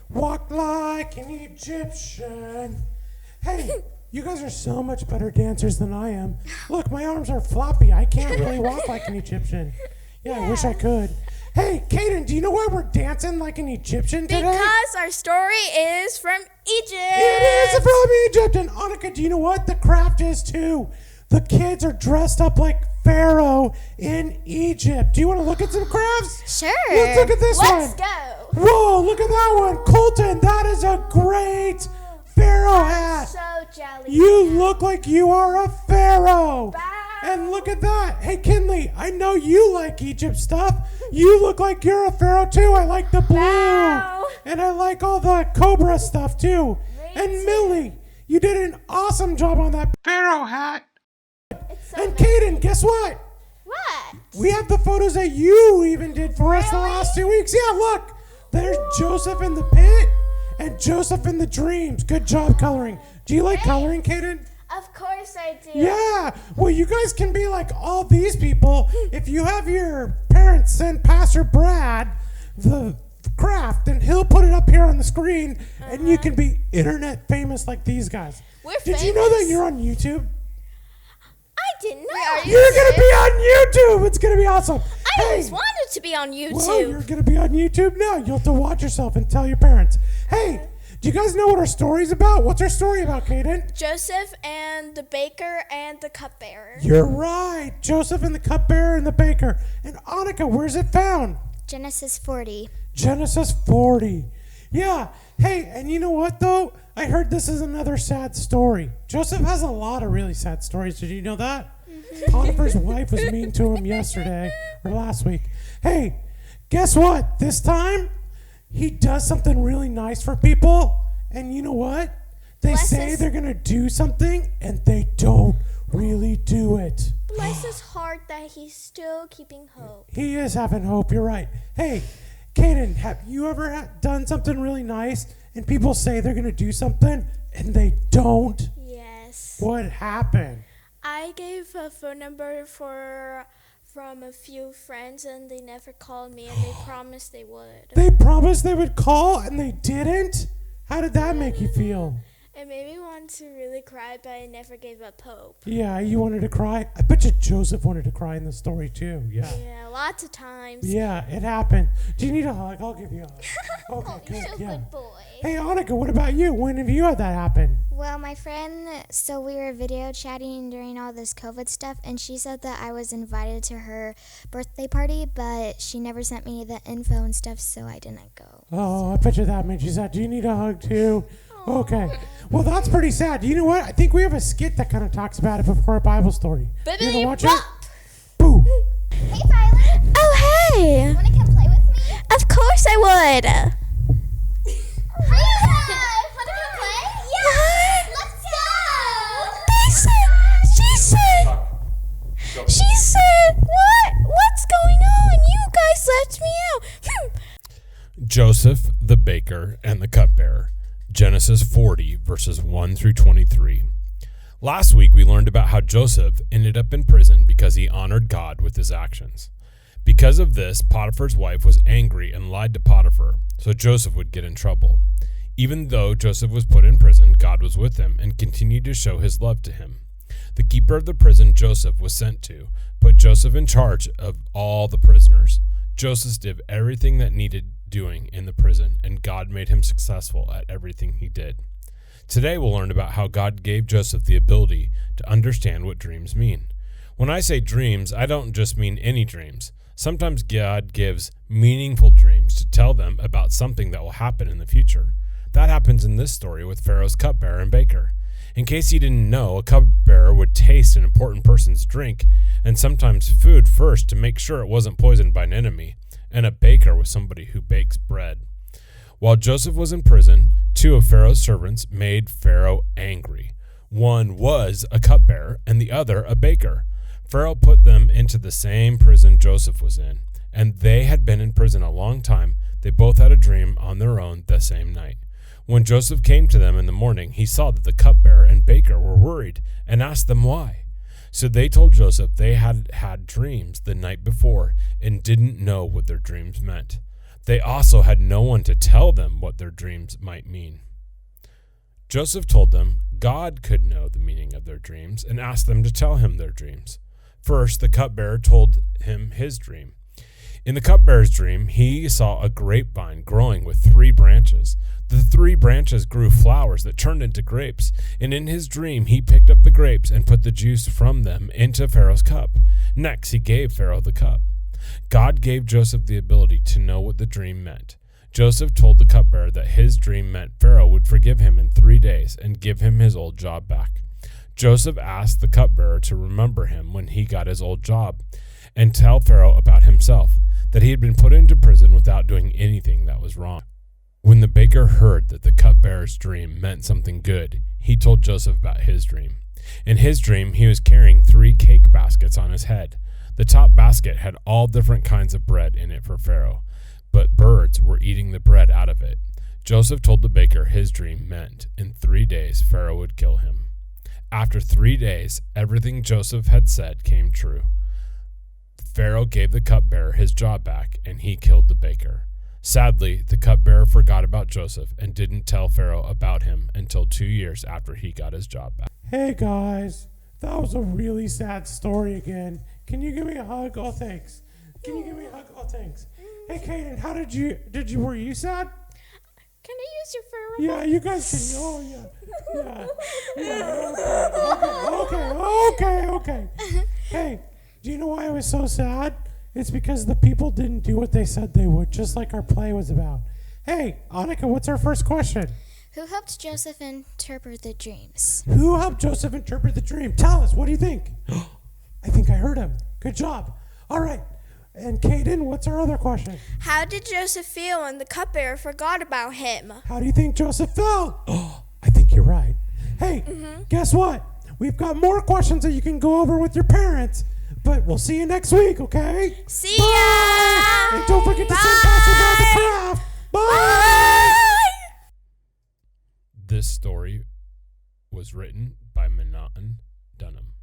Walk like an Egyptian. Hey, you guys are so much better dancers than I am. Look, my arms are floppy. I can't really walk like an Egyptian. Yeah, I wish I could. Hey, Kaden, do you know why we're dancing like an Egyptian today? Because our story is from Egypt. It is from Egypt. And Annika, do you know what? The craft is too. The kids are dressed up like Pharaoh in Egypt. Do you want to look at some crafts? Sure. Let's look at this one. Let's go. Whoa, look at that one. Colton, that is a great Pharaoh hat. So jelly. You look like you are a Pharaoh. Bow. And look at that. Hey, Kinley, I know you like Egypt stuff. You look like you're a Pharaoh too. I like the blue. Bow. And I like all the Cobra stuff too. Me And too. Millie, you did an awesome job on that Pharaoh hat. It's so And nice. Kaden, guess what? What? We have the photos that you even did for us the last 2 weeks. Yeah, look. There's Joseph in the pit and Joseph in the dreams. Good job coloring. Do you like coloring, Kaden? Of course I do. Yeah. Well, you guys can be like all these people if you have your parents send Pastor Brad the craft, and he'll put it up here on the screen, and you can be internet famous like these guys. We're Did you know that famous. you're on YouTube? I didn't know. You're going to be on YouTube. It's going to be awesome. I always wanted to be on YouTube. Well, you're going to be on YouTube now. You'll have to watch yourself and tell your parents. Hey, do you guys know what our story's about? What's our story about, Kaden? Joseph and the baker and the cupbearer. You're right. Joseph and the cupbearer and the baker. And Annika, where's it found? Genesis 40. Genesis 40. Yeah. Hey, and you know what, though? I heard this is another sad story. Joseph has a lot of really sad stories. Did you know that? Potiphar's wife was mean to him yesterday or last week. Hey, guess what? This time, he does something really nice for people. And you know what? They say they're going to do something, and they don't really do it. Bless his heart that he's still keeping hope. He is having hope. You're right. Hey, Kaden, have you ever done something really nice and people say they're going to do something and they don't? Yes. What happened? I gave a phone number from a few friends and they never called me and they promised they would. They promised they would call and they didn't? How did that make you feel? It made me want to really cry, but I never gave up hope. Yeah, you wanted to cry? I bet you Joseph wanted to cry in the story too. Yeah. Yeah, lots of times. Yeah, it happened. Do you need a hug? I'll give you a hug. Okay, You're good. so Yeah. good boy. Hey, Annika, what about you? When have you had that happen? Well, my friend, so we were video chatting during all this COVID stuff, and she said that I was invited to her birthday party, but she never sent me the info and stuff, so I didn't go. Oh, I bet you that made you sad. Do you need a hug too? Okay. Well, that's pretty sad. You know what? I think we have a skit that kind of talks about it before our Bible story. You gonna watch it? Boo. Hey, Tyler. Oh, hey. Want to come play with me? Of course I would. Hi, guys. Want to come play? Yeah. Let's go. She said, what's going on? You guys left me out. Joseph, the baker, and the cupbearer. Genesis 40, verses 1 through 23. Last week, we learned about how Joseph ended up in prison because he honored God with his actions. Because of this, Potiphar's wife was angry and lied to Potiphar, so Joseph would get in trouble. Even though Joseph was put in prison, God was with him and continued to show his love to him. The keeper of the prison Joseph was sent to put Joseph in charge of all the prisoners. Joseph did everything that needed doing in the prison, and God made him successful at everything he did. Today we'll learn about how God gave Joseph the ability to understand what dreams mean. When I say dreams, I don't just mean any dreams. Sometimes God gives meaningful dreams to tell them about something that will happen in the future. That happens in this story with Pharaoh's cupbearer and baker. In case you didn't know, a cupbearer would taste an important person's drink and sometimes food first to make sure it wasn't poisoned by an enemy, and a baker was somebody who bakes bread. While Joseph was in prison, two of Pharaoh's servants made Pharaoh angry. One was a cupbearer and the other a baker. Pharaoh put them into the same prison Joseph was in, and they had been in prison a long time. They both had a dream on their own the same night. When Joseph came to them in the morning, he saw that the cupbearer and baker were worried and asked them why. So they told Joseph they had had dreams the night before and didn't know what their dreams meant. They also had no one to tell them what their dreams might mean. Joseph told them God could know the meaning of their dreams and asked them to tell him their dreams. First, the cupbearer told him his dream. In the cupbearer's dream, he saw a grapevine growing with 3 branches. The 3 branches grew flowers that turned into grapes, and in his dream he picked up the grapes and put the juice from them into Pharaoh's cup. Next, he gave Pharaoh the cup. God gave Joseph the ability to know what the dream meant. Joseph told the cupbearer that his dream meant Pharaoh would forgive him in 3 days and give him his old job back. Joseph asked the cupbearer to remember him when he got his old job and tell Pharaoh about himself, that he had been put into prison without doing anything that was wrong. When the baker heard that the cupbearer's dream meant something good, he told Joseph about his dream. In his dream, he was carrying 3 cake baskets on his head. The top basket had all different kinds of bread in it for Pharaoh, but birds were eating the bread out of it. Joseph told the baker his dream meant in 3 days Pharaoh would kill him. After 3 days, everything Joseph had said came true. Pharaoh gave the cupbearer his job back, and he killed the baker. Sadly, the cupbearer forgot about Joseph and didn't tell Pharaoh about him until 2 years after he got his job back. Hey guys, that was a really sad story again. Can you give me a hug? Oh, thanks. Can you give me a hug? Oh, thanks. Hey, Kaden, were you sad? Can I use your fur? Yeah, you guys can. Oh, yeah. Okay. Hey, do you know why I was so sad? It's because the people didn't do what they said they would, just like our play was about. Hey, Annika, what's our first question? Who helped Joseph interpret the dreams? Who helped Joseph interpret the dream? Tell us, what do you think? I think I heard him. Good job. All right. And Kaden, what's our other question? How did Joseph feel when the cupbearer forgot about him? How do you think Joseph felt? Oh, I think you're right. Hey, guess what? We've got more questions that you can go over with your parents. But we'll see you next week, okay? See Bye! ya! And don't forget to send Bye! Pastor Dad the craft. Bye! Bye! This story was written by Minatan Dunham.